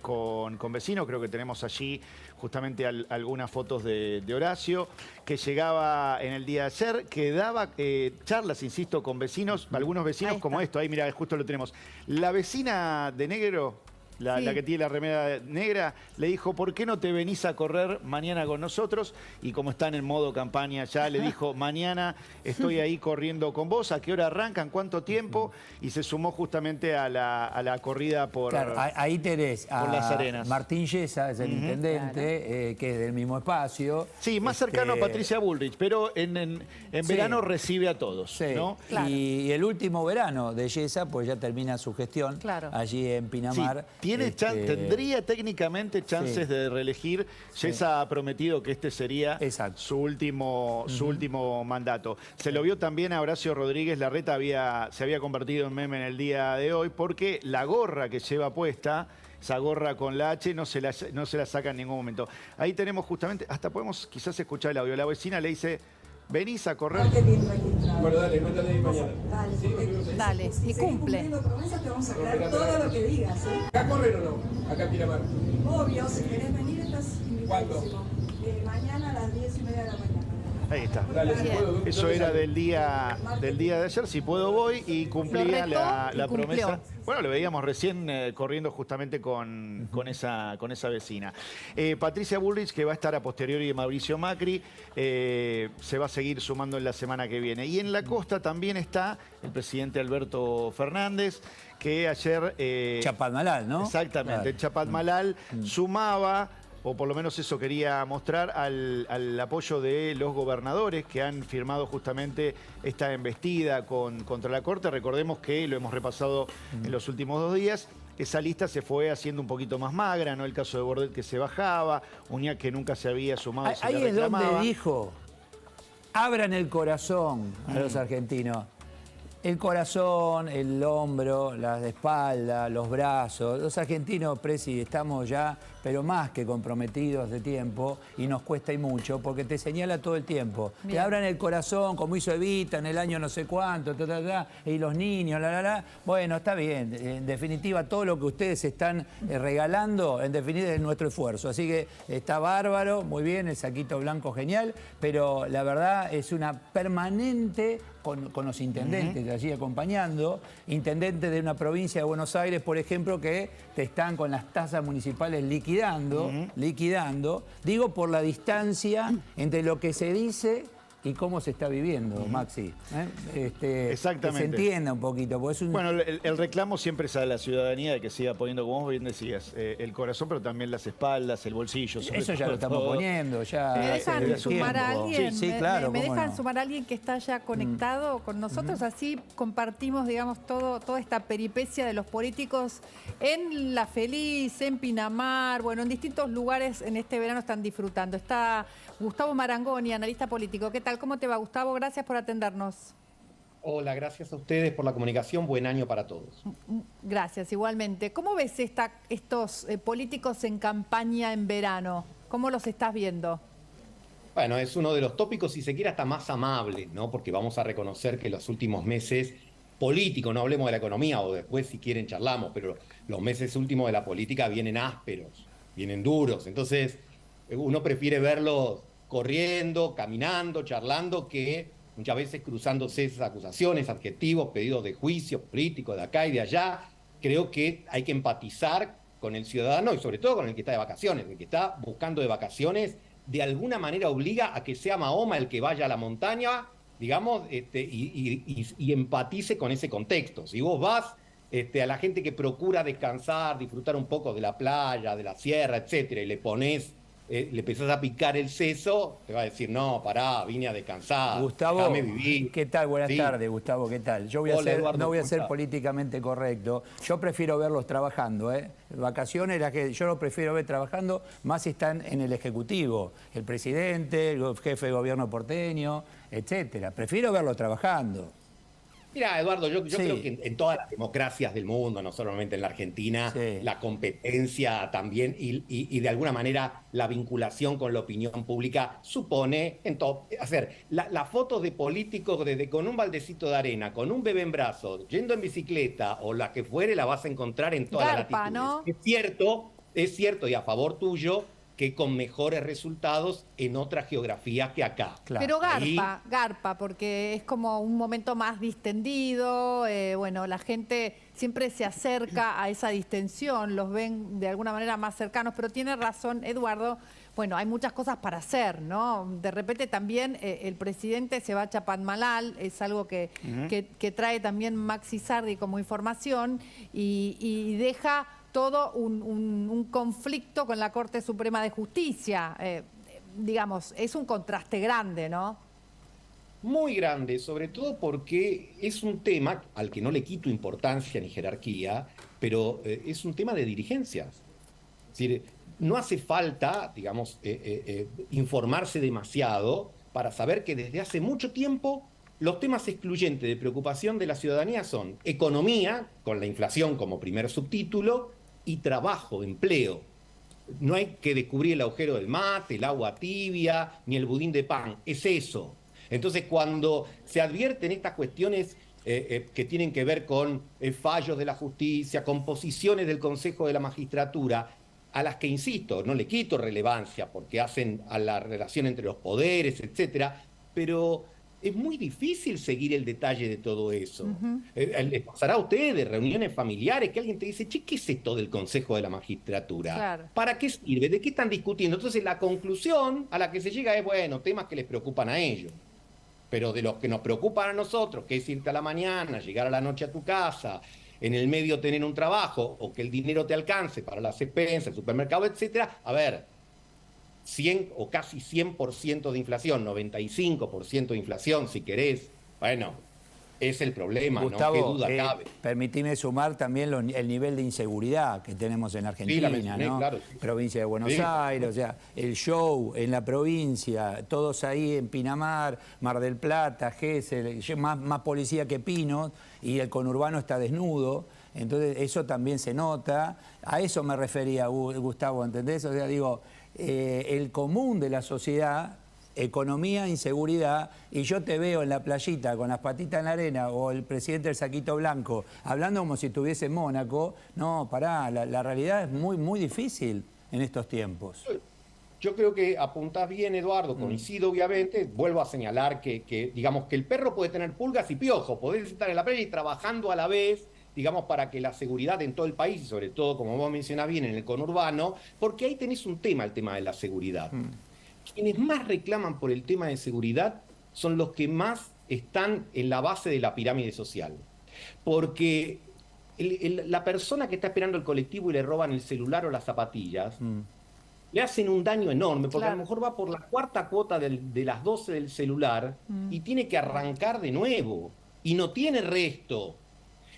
con vecinos, creo que tenemos allí justamente algunas fotos de Horacio, que llegaba en el día de ayer, que daba charlas, insisto, con vecinos, algunos vecinos como esto, ahí mira, justo lo tenemos. La vecina de negro, la que tiene la remera negra, le dijo, ¿por qué no te venís a correr mañana con nosotros? Y como están en modo campaña ya, le dijo, mañana estoy ahí corriendo con vos, ¿a qué hora arrancan? ¿Cuánto tiempo? Y se sumó justamente a la corrida por, claro, ahí tenés por Las Arenas. Martín Yesa, es el intendente, que es del mismo espacio. Sí, más cercano a Patricia Bullrich, pero en verano recibe a todos, sí, ¿no? Claro. Y el último verano de Yesa, pues ya termina su gestión allí en Pinamar. Sí. Tendría técnicamente chances de reelegir. Yesa ha prometido que este sería su último mandato. Se lo vio también a Horacio Rodríguez Larreta, se había convertido en meme en el día de hoy, porque la gorra que lleva puesta, esa gorra con la H, no se la saca en ningún momento. Ahí tenemos justamente, hasta podemos quizás escuchar el audio. La vecina le dice, venís a correr. Bueno, dale, mándale ahí mañana. Dale, y cumple. Promesas te vamos a aclarar todo lo que digas. ¿Acá corren o no? Acá en Pinamar. Obvio, si querés venir estás invitadísimo. ¿Cuándo? Mañana a las 10:30 de la mañana. Ahí está. Dale, si puedo, eso era del día de ayer. Si puedo voy, y cumplía la promesa. Bueno, lo veíamos recién corriendo justamente con esa vecina. Patricia Bullrich, que va a estar a posteriori de Mauricio Macri, se va a seguir sumando en la semana que viene. Y en la costa también está el presidente Alberto Fernández, que ayer... Chapadmalal, ¿no? Exactamente, claro. En Chapadmalal sumaba, o por lo menos eso quería mostrar, al apoyo de los gobernadores que han firmado justamente esta embestida contra la Corte. Recordemos que, lo hemos repasado en los últimos 2 días, esa lista se fue haciendo un poquito más magra, ¿no? El caso de Bordet, que se bajaba, Uñac, que nunca se había sumado. Ahí es donde dijo, abran el corazón a los argentinos. El corazón, el hombro, la espalda, los brazos. Los argentinos, Presi, estamos ya, pero más que comprometidos de tiempo, y nos cuesta y mucho, porque te señala todo el tiempo. Bien. Te abran el corazón, como hizo Evita en el año no sé cuánto, y los niños, Bueno, está bien. En definitiva, todo lo que ustedes están regalando, en definitiva, es nuestro esfuerzo. Así que está bárbaro, muy bien, el saquito blanco genial, pero la verdad es una permanente con los intendentes allí acompañando, intendentes de una provincia de Buenos Aires, por ejemplo, que te están con las tasas municipales liquidando, digo por la distancia entre lo que se dice y cómo se está viviendo, Maxi. Exactamente. Que se entienda un poquito. Porque es Bueno, el reclamo siempre es a la ciudadanía de que siga poniendo, como vos bien decías, el corazón, pero también las espaldas, el bolsillo. Eso ya lo estamos poniendo. Ya ¿Me dejan sumar a alguien? Sí, claro. ¿Me dejan sumar a alguien que está ya conectado con nosotros? Así compartimos, digamos, toda esta peripecia de los políticos en La Feliz, en Pinamar, bueno, en distintos lugares en este verano están disfrutando. Está Gustavo Marangoni, analista político. ¿Qué tal? ¿Cómo te va, Gustavo? Gracias por atendernos. Hola, gracias a ustedes por la comunicación. Buen año para todos. Gracias, igualmente. ¿Cómo ves estos políticos en campaña en verano? ¿Cómo los estás viendo? Bueno, es uno de los tópicos, si se quiere, hasta más amable, ¿no? Porque vamos a reconocer que los últimos meses políticos, no hablemos de la economía, o después, si quieren, charlamos, pero los meses últimos de la política vienen ásperos, vienen duros. Entonces, uno prefiere verlos corriendo, caminando, charlando, que muchas veces cruzándose esas acusaciones, adjetivos, pedidos de juicio político de acá y de allá. Creo que hay que empatizar con el ciudadano y sobre todo con el que está de vacaciones. El que está buscando de vacaciones, de alguna manera obliga a que sea Mahoma el que vaya a la montaña, digamos, y empatice con ese contexto. Si vos vas a la gente que procura descansar, disfrutar un poco de la playa, de la sierra, etcétera, y le pones... le empezás a picar el seso, te va a decir, no, pará, vine a descansar, Gustavo, déjame vivir. ¿Qué tal? Buenas tardes, Gustavo, ¿qué tal? Yo no voy a ser políticamente correcto, yo prefiero verlos trabajando, Vacaciones, yo los prefiero ver trabajando, más si están en el Ejecutivo, el presidente, el jefe de gobierno porteño, etcétera. Prefiero verlos trabajando. Mira, Eduardo, yo creo que en todas las democracias del mundo, no solamente en la Argentina, la competencia también y de alguna manera la vinculación con la opinión pública supone hacer las fotos de políticos con un baldecito de arena, con un bebé en brazos, yendo en bicicleta o la que fuere, la vas a encontrar en todas las latitudes. ¿No? Es cierto es cierto y a favor tuyo que con mejores resultados en otras geografías que acá. Claro. Pero garpa, porque es como un momento más distendido, bueno, la gente siempre se acerca a esa distensión, los ven de alguna manera más cercanos, pero tiene razón Eduardo, bueno, hay muchas cosas para hacer, ¿no? De repente también el presidente se va a Chapatmalal, es algo que trae también Maxi Sardi como información y deja todo un conflicto con la Corte Suprema de Justicia. Digamos, es un contraste grande, ¿no? Muy grande, sobre todo porque es un tema al que no le quito importancia ni jerarquía, pero es un tema de dirigencias. Es decir, no hace falta, digamos, informarse demasiado para saber que desde hace mucho tiempo los temas excluyentes de preocupación de la ciudadanía son economía, con la inflación como primer subtítulo, y trabajo, empleo. No hay que descubrir el agujero del mate, el agua tibia, ni el budín de pan, es eso. Entonces, cuando se advierten estas cuestiones que tienen que ver con fallos de la justicia, con posiciones del Consejo de la Magistratura, a las que, insisto, no le quito relevancia porque hacen a la relación entre los poderes, etcétera, pero es muy difícil seguir el detalle de todo eso. Les pasará a ustedes de reuniones familiares que alguien te dice, che, ¿qué es esto del Consejo de la Magistratura? Claro. ¿Para qué sirve? ¿De qué están discutiendo? Entonces la conclusión a la que se llega es, bueno, temas que les preocupan a ellos. Pero de los que nos preocupan a nosotros, que es irte a la mañana, llegar a la noche a tu casa, en el medio tener un trabajo, o que el dinero te alcance para las expensas, el supermercado, etcétera, a ver, 100 o casi 100% de inflación, 95% de inflación, si querés, bueno, es el problema, Gustavo, ¿no? Qué duda cabe. Permitime sumar también el nivel de inseguridad que tenemos en Argentina, mencioné, ¿no? claro, sí. Provincia de Buenos Aires, o sea, el show en la provincia, todos ahí en Pinamar, Mar del Plata, Gesell, más policía que Pinos, y el conurbano está desnudo. Entonces, eso también se nota. A eso me refería, Gustavo, ¿entendés? O sea, digo, el común de la sociedad, economía, inseguridad, y yo te veo en la playita con las patitas en la arena o el presidente del saquito blanco hablando como si estuviese en Mónaco. No, pará, la realidad es muy, muy difícil en estos tiempos. Yo creo que apuntás bien, Eduardo, coincido obviamente, vuelvo a señalar que digamos que el perro puede tener pulgas y piojos, podés estar en la playa y trabajando a la vez, digamos, para que la seguridad en todo el país, y sobre todo, como vos mencionás bien, en el conurbano, porque ahí tenés un tema, el tema de la seguridad. Quienes más reclaman por el tema de seguridad son los que más están en la base de la pirámide social. Porque la persona que está esperando el colectivo y le roban el celular o las zapatillas, le hacen un daño enorme, porque a lo mejor va por la cuarta cuota de las 12 del celular y tiene que arrancar de nuevo, y no tiene resto.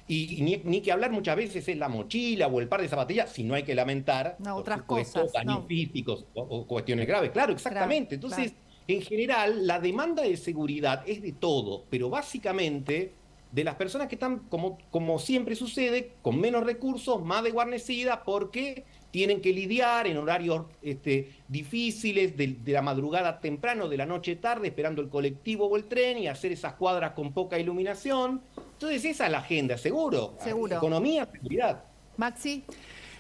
Y ni que hablar muchas veces es la mochila o el par de zapatillas, si no hay que lamentar, no, por otras supuesto, cosas, daños físicos o cuestiones graves. Claro, exactamente. Entonces, en general, la demanda de seguridad es de todo, pero básicamente de las personas que están, como siempre sucede, con menos recursos, más desguarnecidas, porque tienen que lidiar en horarios difíciles, de la madrugada temprano, de la noche tarde, esperando el colectivo o el tren y hacer esas cuadras con poca iluminación. Entonces esa es la agenda, seguro. Economía, seguridad. Maxi.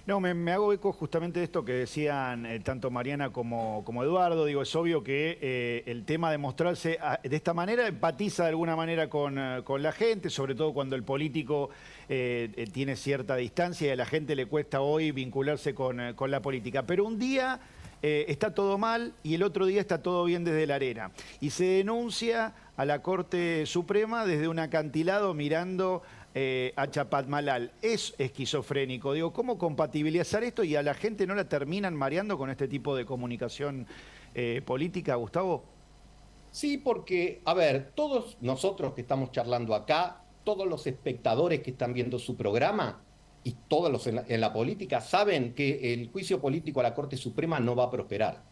No, me hago eco justamente de esto que decían tanto Mariana como Eduardo. Digo, es obvio que el tema de mostrarse de esta manera empatiza de alguna manera con la gente, sobre todo cuando el político tiene cierta distancia y a la gente le cuesta hoy vincularse con la política. Pero un día está todo mal y el otro día está todo bien desde la arena. Y se denuncia a la Corte Suprema desde un acantilado mirando a Chapatmalal. Es esquizofrénico. Digo, ¿cómo compatibilizar esto y a la gente no la terminan mareando con este tipo de comunicación política, Gustavo? Sí, porque, a ver, todos nosotros que estamos charlando acá, todos los espectadores que están viendo su programa y todos los en la política saben que el juicio político a la Corte Suprema no va a prosperar.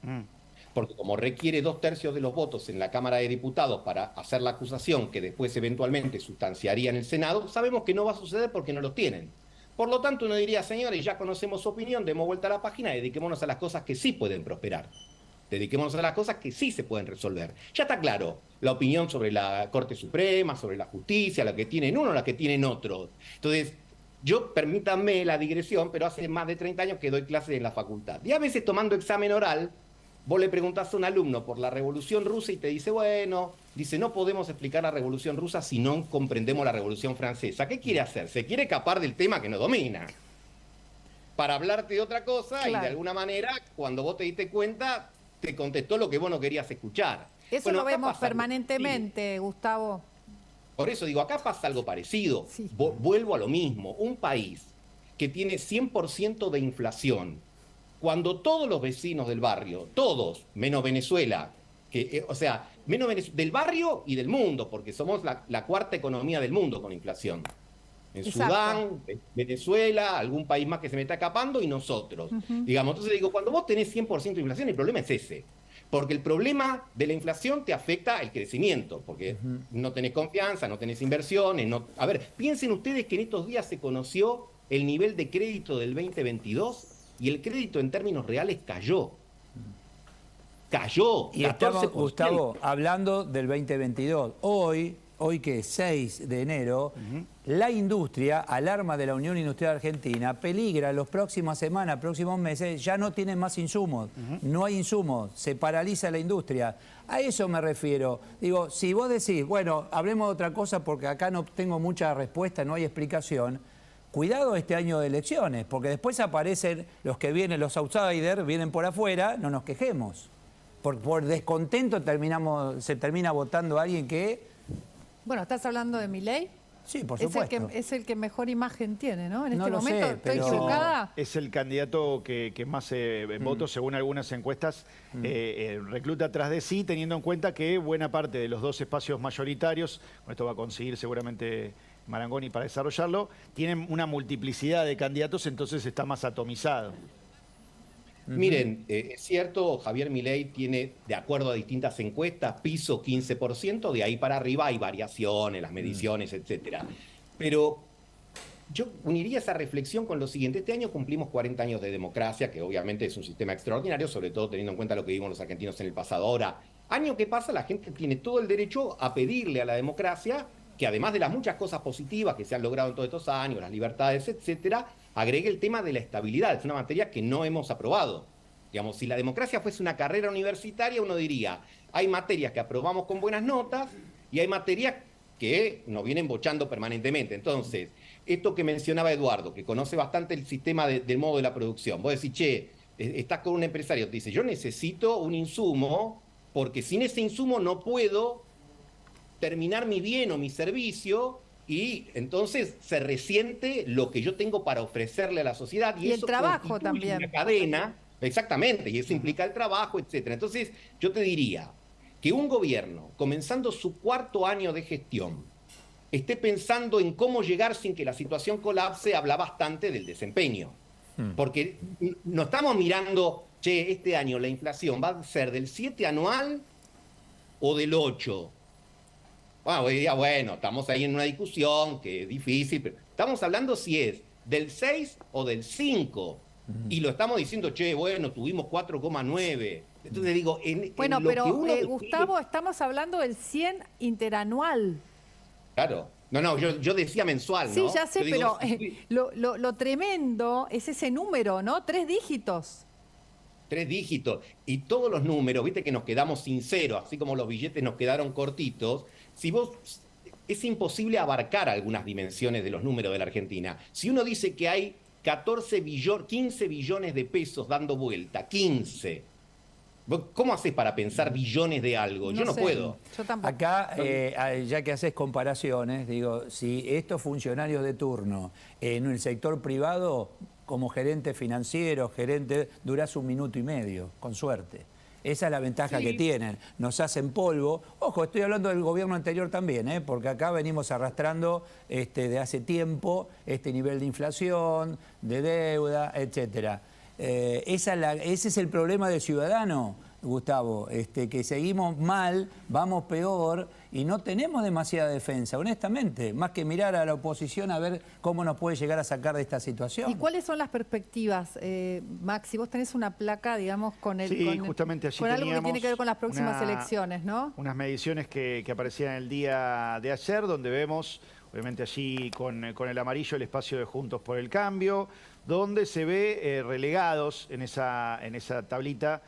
Porque como requiere 2/3 de los votos en la Cámara de Diputados para hacer la acusación que después eventualmente sustanciaría en el Senado, sabemos que no va a suceder porque no los tienen. Por lo tanto, uno diría, señores, ya conocemos su opinión, demos vuelta a la página y dediquémonos a las cosas que sí pueden prosperar. Dediquémonos a las cosas que sí se pueden resolver. Ya está claro, la opinión sobre la Corte Suprema, sobre la justicia, la que tienen uno, la que tienen otro. Entonces, Yo, permítanme la digresión, pero hace más de 30 años que doy clases en la facultad. Y a veces tomando examen oral, vos le preguntás a un alumno por la Revolución Rusa y te dice, bueno, dice, no podemos explicar la Revolución Rusa si no comprendemos la Revolución Francesa. ¿Qué quiere hacer? Se quiere escapar del tema que no domina, para hablarte de otra cosa, claro. Y de alguna manera, cuando vos te diste cuenta, te contestó lo que vos no querías escuchar. Eso lo vemos permanentemente, Gustavo. Por eso digo, acá pasa algo parecido. Sí. Vuelvo a lo mismo. Un país que tiene 100% de inflación, cuando todos los vecinos del barrio, todos, menos Venezuela, o sea, menos del barrio y del mundo, porque somos la cuarta economía del mundo con inflación. En Sudán, Venezuela, algún país más que se me está escapando y nosotros. Digamos, entonces digo, cuando vos tenés 100% de inflación, el problema es ese. Porque el problema de la inflación te afecta el crecimiento, porque no tenés confianza, no tenés inversiones. No... A ver, piensen ustedes que en estos días se conoció el nivel de crédito del 2022 y el crédito en términos reales cayó. Cayó. Y estamos, Gustavo, hablando del 2022. Hoy que es 6 de enero, la industria, alarma de la Unión Industrial Argentina, peligra los próximas semanas, próximos meses, ya no tienen más insumos, no hay insumos, se paraliza la industria. A eso me refiero. Digo, si vos decís, bueno, hablemos de otra cosa porque acá no tengo mucha respuesta, no hay explicación, cuidado este año de elecciones, porque después aparecen los que vienen, los outsiders, vienen por afuera, no nos quejemos. Por descontento se termina votando a alguien que... Bueno, ¿estás hablando de Milei? Sí, por supuesto. Es el que mejor imagen tiene, ¿no? En no este momento, sé, ¿estoy equivocada? Es el candidato que más votos, según algunas encuestas, recluta tras de sí, teniendo en cuenta que buena parte de los 2 espacios mayoritarios, con esto va a conseguir seguramente Marangoni para desarrollarlo, tienen una multiplicidad de candidatos, entonces está más atomizado. Miren, es cierto, Javier Milei tiene, de acuerdo a distintas encuestas, piso 15%, de ahí para arriba hay variaciones, las mediciones, etcétera. Pero yo uniría esa reflexión con lo siguiente. Este año cumplimos 40 años de democracia, que obviamente es un sistema extraordinario, sobre todo teniendo en cuenta lo que vivimos los argentinos en el pasado. Ahora, año que pasa, la gente tiene todo el derecho a pedirle a la democracia que, además de las muchas cosas positivas que se han logrado en todos estos años, las libertades, etcétera, agregue el tema de la estabilidad. Es una materia que no hemos aprobado. Digamos, si la democracia fuese una carrera universitaria, uno diría, hay materias que aprobamos con buenas notas y hay materias que nos vienen bochando permanentemente. Entonces, esto que mencionaba Eduardo, que conoce bastante el sistema del modo de la producción, vos decís, che, estás con un empresario, te dice, yo necesito un insumo porque sin ese insumo no puedo terminar mi bien o mi servicio, y entonces se resiente lo que yo tengo para ofrecerle a la sociedad. Y eso el trabajo también. Una cadena, exactamente, y eso implica el trabajo, etcétera. Entonces, yo te diría que un gobierno, comenzando su 4º año de gestión, esté pensando en cómo llegar sin que la situación colapse, habla bastante del desempeño. Porque no estamos mirando, che, este año la inflación va a ser del 7 anual o del 8. Bueno, hoy día, bueno, estamos ahí en una discusión que es difícil, pero estamos hablando si es del 6 o del 5. Y lo estamos diciendo, che, bueno, tuvimos 4,9. Entonces digo... Bueno, pero Gustavo, estamos hablando del 100 interanual. Claro. No, yo decía mensual, ¿no? Sí, ya sé, pero lo tremendo es ese número, ¿no? 3 dígitos. 3 dígitos. Y todos los números, viste que nos quedamos sin cero, así como los billetes nos quedaron cortitos. Si vos... Es imposible abarcar algunas dimensiones de los números de la Argentina. Si uno dice que hay 15 billones de pesos dando vuelta, 15. ¿Cómo haces para pensar billones de algo? Yo no puedo. Yo tampoco. Acá, ya que haces comparaciones, digo, si estos funcionarios de turno en el sector privado, como gerente financiero, durás 1 minuto y medio, con suerte. Esa es la ventaja que tienen. Nos hacen polvo. Ojo, estoy hablando del gobierno anterior también, porque acá venimos arrastrando de hace tiempo este nivel de inflación, de deuda, etcétera. Ese es el problema del ciudadano, Gustavo, que seguimos mal, vamos peor y no tenemos demasiada defensa, honestamente, más que mirar a la oposición a ver cómo nos puede llegar a sacar de esta situación. ¿Y cuáles son las perspectivas, Maxi? Vos tenés una placa, digamos, justamente allí con algo que tiene que ver con las próximas elecciones, ¿no? Unas mediciones que aparecían el día de ayer, donde vemos obviamente allí con el amarillo el espacio de Juntos por el Cambio, donde se ve relegados en esa tablita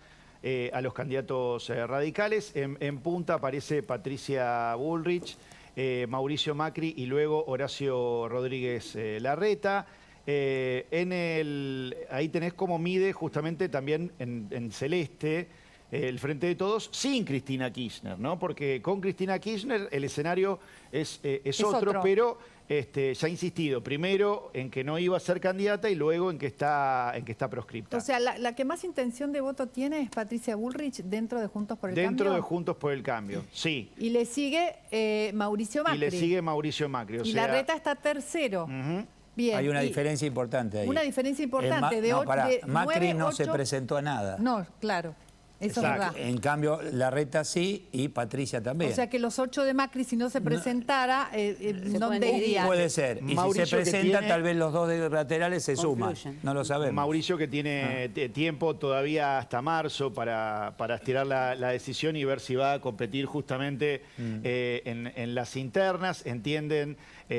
a los candidatos radicales. En punta aparece Patricia Bullrich, Mauricio Macri y luego Horacio Rodríguez Larreta. Ahí tenés cómo mide justamente también en celeste el Frente de Todos sin Cristina Kirchner, ¿no? Porque con Cristina Kirchner el escenario es otro, pero ya ha insistido primero en que no iba a ser candidata y luego en que está proscripta. O sea, la que más intención de voto tiene es Patricia Bullrich dentro de Juntos por el Cambio. Dentro de Juntos por el Cambio, sí. Y le sigue Mauricio Macri. Y le sigue Mauricio Macri. Y Larreta está tercero. Bien, hay una diferencia importante ahí. Una diferencia importante. Macri no se presentó a nada. No, claro. Eso es verdad. En cambio, Larreta sí y Patricia también. O sea que los 8 de Macri, si no se presentara, ¿dónde irían? Puede ser. Y Mauricio, si se presenta, tal vez los 2 de laterales se suman. No lo sabemos. Mauricio, que tiene tiempo todavía hasta marzo para estirar la decisión y ver si va a competir justamente en las internas. Entienden,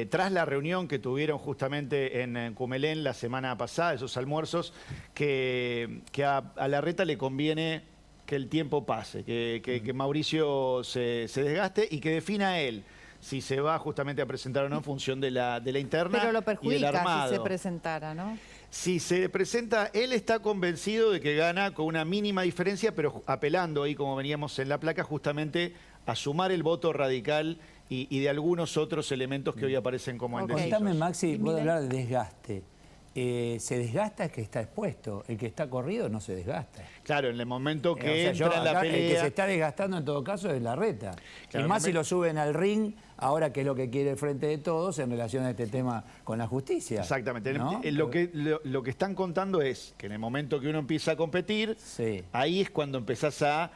tras la reunión que tuvieron justamente en Cumelén la semana pasada, esos almuerzos, que a Larreta le conviene que el tiempo pase, que Mauricio se desgaste y que defina él si se va justamente a presentar o no en función de la interna. Pero lo y del perjudica armado. si se presentara, ¿no? Si se presenta, él está convencido de que gana con una mínima diferencia, pero apelando ahí, como veníamos en la placa, justamente a sumar el voto radical y de algunos otros elementos que hoy aparecen como indecisos. Contame, Maxi, puedo hablar de desgaste. Se desgasta el que está expuesto, el que está corrido no se desgasta. Claro, en el momento que entra en la pelea... El que se está desgastando en todo caso es Larreta. Claro, y más si lo suben al ring, ahora que es lo que quiere el Frente de Todos en relación a este tema con la justicia. Exactamente. ¿No? Lo que están contando es que en el momento que uno empieza a competir, ahí es cuando empezás a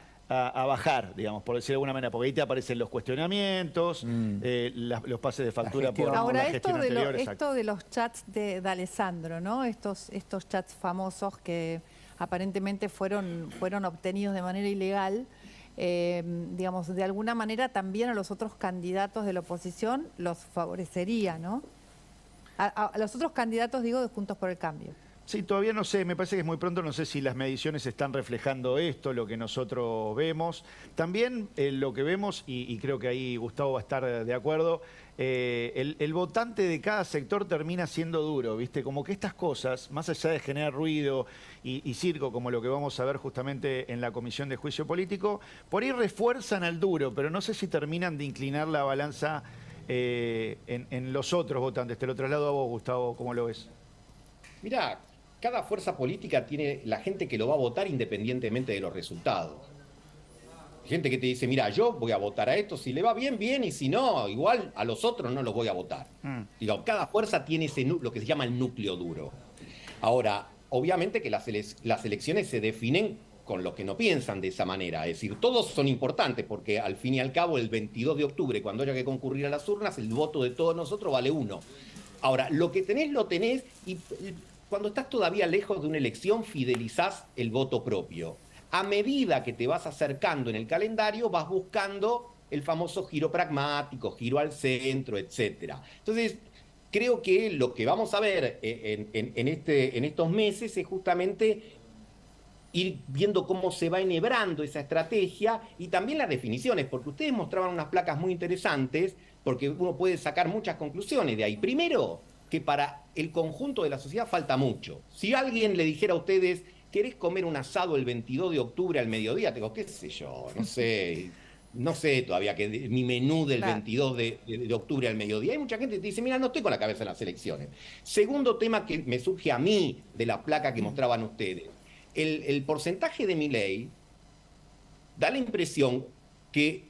bajar, digamos, por decirlo de alguna manera, porque ahí te aparecen los cuestionamientos, los pases de factura por ahora, la gestión anterior. Esto de los chats de Alessandro, ¿no? Estos chats famosos que aparentemente fueron obtenidos de manera ilegal, digamos, de alguna manera también a los otros candidatos de la oposición los favorecería, ¿no? A los otros candidatos, digo, de Juntos por el Cambio. Sí, todavía no sé, me parece que es muy pronto, no sé si las mediciones están reflejando esto, lo que nosotros vemos. También lo que vemos, y creo que ahí Gustavo va a estar de acuerdo, el votante de cada sector termina siendo duro, ¿viste? Como que estas cosas, más allá de generar ruido y circo, como lo que vamos a ver justamente en la Comisión de Juicio Político, por ahí refuerzan al duro, pero no sé si terminan de inclinar la balanza en los otros votantes. Te lo traslado a vos, Gustavo, ¿cómo lo ves? Mirá, cada fuerza política tiene la gente que lo va a votar independientemente de los resultados. Gente que te dice, mira, yo voy a votar a esto, si le va bien, bien, y si no, igual a los otros no los voy a votar. Digo, cada fuerza tiene lo que se llama el núcleo duro. Ahora, obviamente que las elecciones se definen con los que no piensan de esa manera. Es decir, todos son importantes porque al fin y al cabo el 22 de octubre, cuando haya que concurrir a las urnas, el voto de todos nosotros vale 1. Ahora, lo que tenés, lo tenés, y cuando estás todavía lejos de una elección, fidelizás el voto propio. A medida que te vas acercando en el calendario, vas buscando el famoso giro pragmático, giro al centro, etc. Entonces, creo que lo que vamos a ver en estos meses es justamente ir viendo cómo se va enhebrando esa estrategia y también las definiciones, porque ustedes mostraban unas placas muy interesantes, porque uno puede sacar muchas conclusiones de ahí. Primero, que para el conjunto de la sociedad falta mucho. Si alguien le dijera a ustedes, ¿querés comer un asado el 22 de octubre al mediodía? Te digo, qué sé yo, no sé todavía que mi menú del 22 de octubre al mediodía. Hay mucha gente que te dice, mira, no estoy con la cabeza en las elecciones. Segundo tema que me surge a mí de la placa que mostraban ustedes. El porcentaje de Milei da la impresión que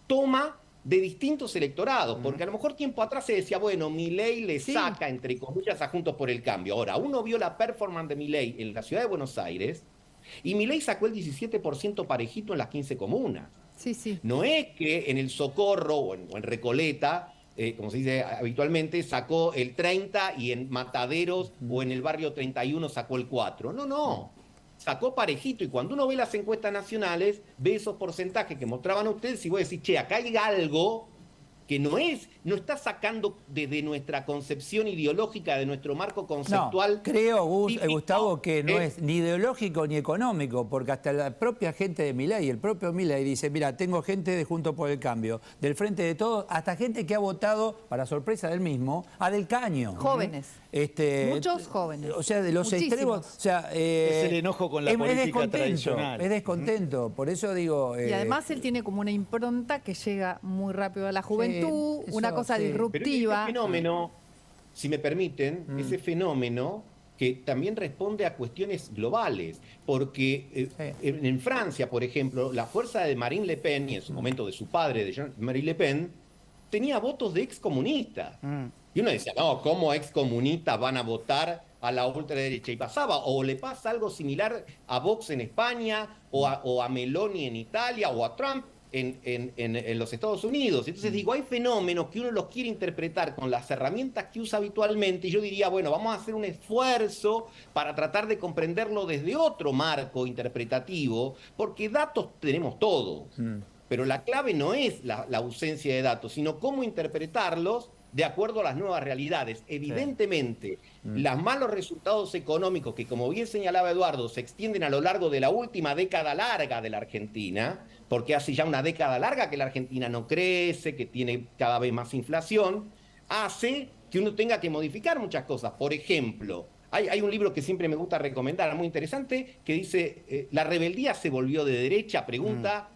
toma de distintos electorados, porque a lo mejor tiempo atrás se decía, bueno, Milei le saca, entre comillas, a Juntos por el Cambio. Ahora, uno vio la performance de Milei en la ciudad de Buenos Aires y Milei sacó el 17% parejito en las 15 comunas. Sí, sí. No es que en el Socorro o en Recoleta, como se dice habitualmente, sacó el 30 y en Mataderos o en el barrio 31 sacó el 4. No. Sacó parejito, y cuando uno ve las encuestas nacionales, ve esos porcentajes que mostraban ustedes y vos decís, che, acá hay algo que no está sacando desde nuestra concepción ideológica, de nuestro marco conceptual. No, creo, típico, Gustavo, que no es ni ideológico ni económico, porque hasta la propia gente de Milei, el propio Milei dice, mira, tengo gente de Juntos por el Cambio, del Frente de Todos, hasta gente que ha votado, para sorpresa del mismo, a Del Caño. Jóvenes. Muchos jóvenes. O sea, de los Muchísimos. extremos. O sea, Es el enojo con la política tradicional. Es descontento, por eso digo... Y además él tiene como una impronta que llega muy rápido a la juventud, una cosa sí. disruptiva. Pero ese fenómeno, si me permiten, ese fenoméno que también responde a cuestiones globales, porque en Francia, por ejemplo, la fuerza de Marine Le Pen, y en su momento de su padre, de Jean-Marie Le Pen, tenía votos de excomunistas. Y uno decía, no, ¿cómo excomunistas van a votar a la ultraderecha? Y pasaba, o le pasa algo similar a Vox en España, o a Meloni en Italia, o a Trump en los Estados Unidos. Entonces digo, hay fenómenos que uno los quiere interpretar con las herramientas que usa habitualmente, y yo diría, bueno, vamos a hacer un esfuerzo para tratar de comprenderlo desde otro marco interpretativo, porque datos tenemos todos. Pero la clave no es la ausencia de datos, sino cómo interpretarlos de acuerdo a las nuevas realidades. Evidentemente, los malos resultados económicos que, como bien señalaba Eduardo, se extienden a lo largo de la última década larga de la Argentina, porque hace ya una década larga que la Argentina no crece, que tiene cada vez más inflación, hace que uno tenga que modificar muchas cosas. Por ejemplo, hay un libro que siempre me gusta recomendar, muy interesante, que dice, ¿la rebeldía se volvió de derecha? Pregunta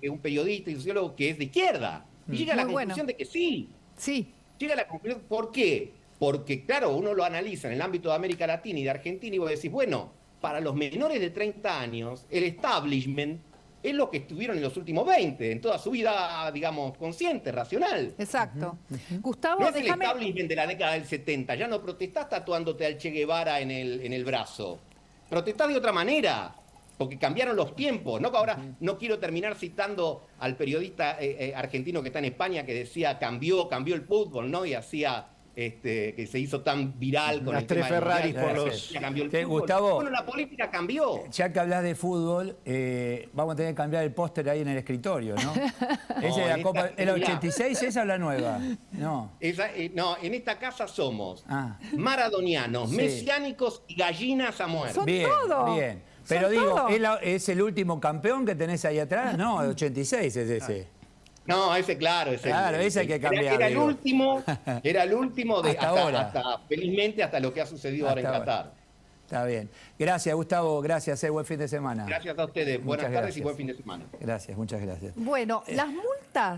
un periodista y sociólogo que es de izquierda. Y llega a la conclusión de que sí. Sí. Llega a la conclusión, ¿por qué? Porque, claro, uno lo analiza en el ámbito de América Latina y de Argentina y vos decís, bueno, para los menores de 30 años, el establishment es lo que estuvieron en los últimos 20, en toda su vida, digamos, consciente, racional. Exacto. Gustavo, no es el establishment de la década del 70, ya no protestás tatuándote al Che Guevara en el brazo. Protestás de otra manera, porque cambiaron los tiempos, ¿no? Ahora no quiero terminar citando al periodista argentino que está en España que decía cambió el fútbol, ¿no? Y hacía que se hizo tan viral con las el tres tema Ferraris del mundial, por los... cambió el Sí, fútbol. Gustavo, Bueno, la política cambió. Ya que hablas de fútbol, vamos a tener que cambiar el póster ahí en el escritorio, ¿no? Ese de la Copa, ¿el 86 esa o la nueva? No. No, en esta casa somos maradonianos, mesiánicos y gallinas a muerte. Son Bien, todo. bien. Pero Son digo, todo. ¿es el último campeón que tenés ahí atrás? No, el 86 es ese. No, ese claro, ese hay que cambiar. Era el último de Hasta ahora. felizmente hasta lo que ha sucedido ahora en Qatar. Está bien. Gracias, Gustavo. Gracias. Buen fin de semana. Gracias a ustedes. Buenas tardes y buen fin de semana. Gracias, muchas gracias. Bueno, las multas